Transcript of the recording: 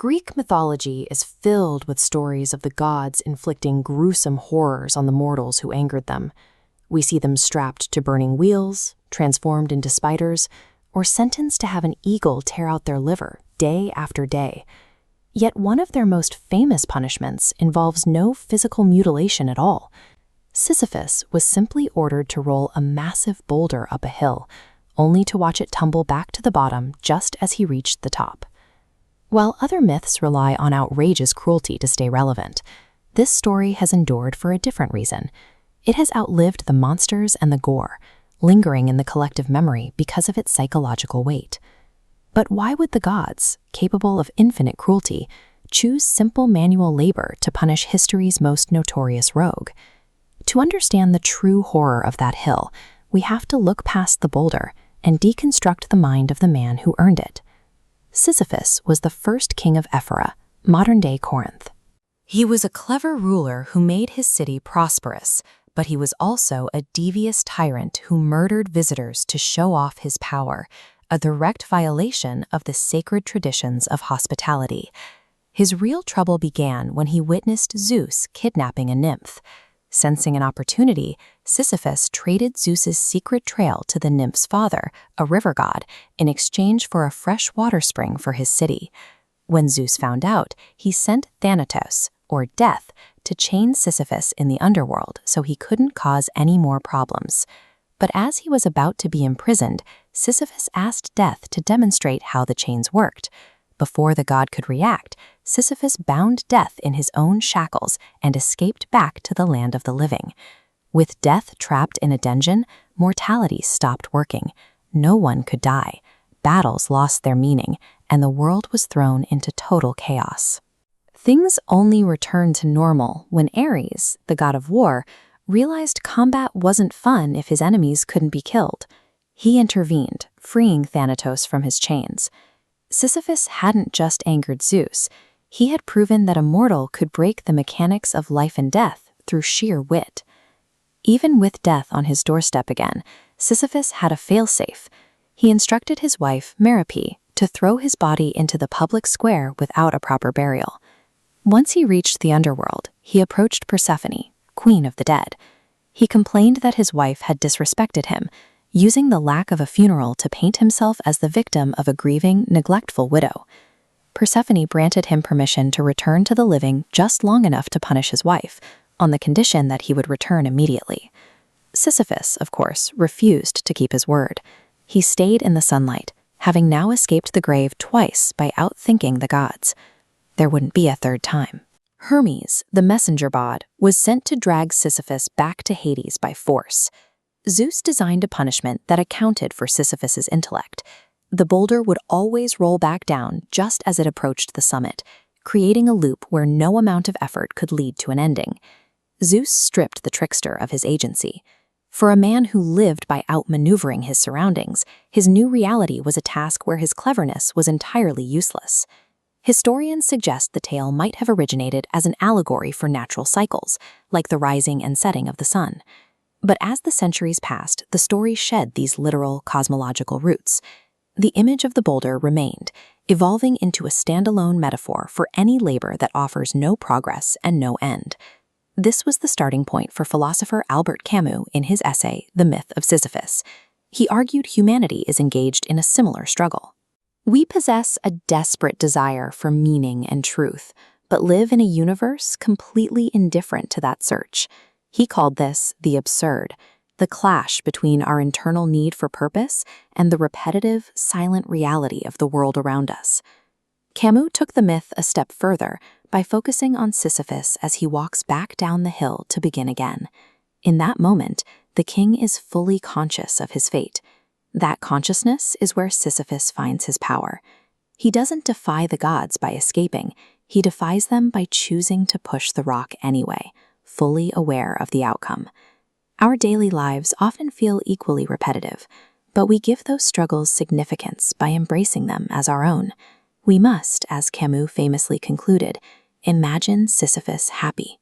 Greek mythology is filled with stories of the gods inflicting gruesome horrors on the mortals who angered them. We see them strapped to burning wheels, transformed into spiders, or sentenced to have an eagle tear out their liver day after day. Yet one of their most famous punishments involves no physical mutilation at all. Sisyphus was simply ordered to roll a massive boulder up a hill, only to watch it tumble back to the bottom just as he reached the top. While other myths rely on outrageous cruelty to stay relevant, this story has endured for a different reason. It has outlived the monsters and the gore, lingering in the collective memory because of its psychological weight. But why would the gods, capable of infinite cruelty, choose simple manual labor to punish history's most notorious rogue? To understand the true horror of that hill, we have to look past the boulder and deconstruct the mind of the man who earned it. Sisyphus was the first king of Ephyra, modern-day Corinth. He was a clever ruler who made his city prosperous, but he was also a devious tyrant who murdered visitors to show off his power, a direct violation of the sacred traditions of hospitality. His real trouble began when he witnessed Zeus kidnapping a nymph. Sensing an opportunity, Sisyphus traded Zeus's secret trail to the nymph's father, a river god, in exchange for a fresh water spring for his city. When Zeus found out, he sent Thanatos, or Death, to chain Sisyphus in the underworld so he couldn't cause any more problems. But as he was about to be imprisoned, Sisyphus asked Death to demonstrate how the chains worked. Before the god could react, Sisyphus bound Death in his own shackles and escaped back to the land of the living. With Death trapped in a dungeon, mortality stopped working. No one could die. Battles lost their meaning, and the world was thrown into total chaos. Things only returned to normal when Ares, the god of war, realized combat wasn't fun if his enemies couldn't be killed. He intervened, freeing Thanatos from his chains. Sisyphus hadn't just angered Zeus. He had proven that a mortal could break the mechanics of life and death through sheer wit. Even with death on his doorstep again, Sisyphus had a failsafe. He instructed his wife, Merope, to throw his body into the public square without a proper burial. Once he reached the underworld, he approached Persephone, queen of the dead. He complained that his wife had disrespected him, using the lack of a funeral to paint himself as the victim of a grieving, neglectful widow. Persephone granted him permission to return to the living just long enough to punish his wife, on the condition that he would return immediately. Sisyphus, of course, refused to keep his word. He stayed in the sunlight, having now escaped the grave twice by outthinking the gods. There wouldn't be a third time. Hermes, the messenger god, was sent to drag Sisyphus back to Hades by force. Zeus designed a punishment that accounted for Sisyphus's intellect. The boulder would always roll back down just as it approached the summit, creating a loop where no amount of effort could lead to an ending. Zeus stripped the trickster of his agency. For a man who lived by outmaneuvering his surroundings, his new reality was a task where his cleverness was entirely useless. Historians suggest the tale might have originated as an allegory for natural cycles, like the rising and setting of the sun. But as the centuries passed, the story shed these literal cosmological roots. The image of the boulder remained, evolving into a standalone metaphor for any labor that offers no progress and no end. This was the starting point for philosopher Albert Camus in his essay, The Myth of Sisyphus. He argued humanity is engaged in a similar struggle. We possess a desperate desire for meaning and truth, but live in a universe completely indifferent to that search. He called this the absurd, the clash between our internal need for purpose and the repetitive, silent reality of the world around us. Camus took the myth a step further by focusing on Sisyphus as he walks back down the hill to begin again. In that moment, the king is fully conscious of his fate. That consciousness is where Sisyphus finds his power. He doesn't defy the gods by escaping, he defies them by choosing to push the rock anyway, fully aware of the outcome. Our daily lives often feel equally repetitive, but we give those struggles significance by embracing them as our own. We must, as Camus famously concluded, imagine Sisyphus happy.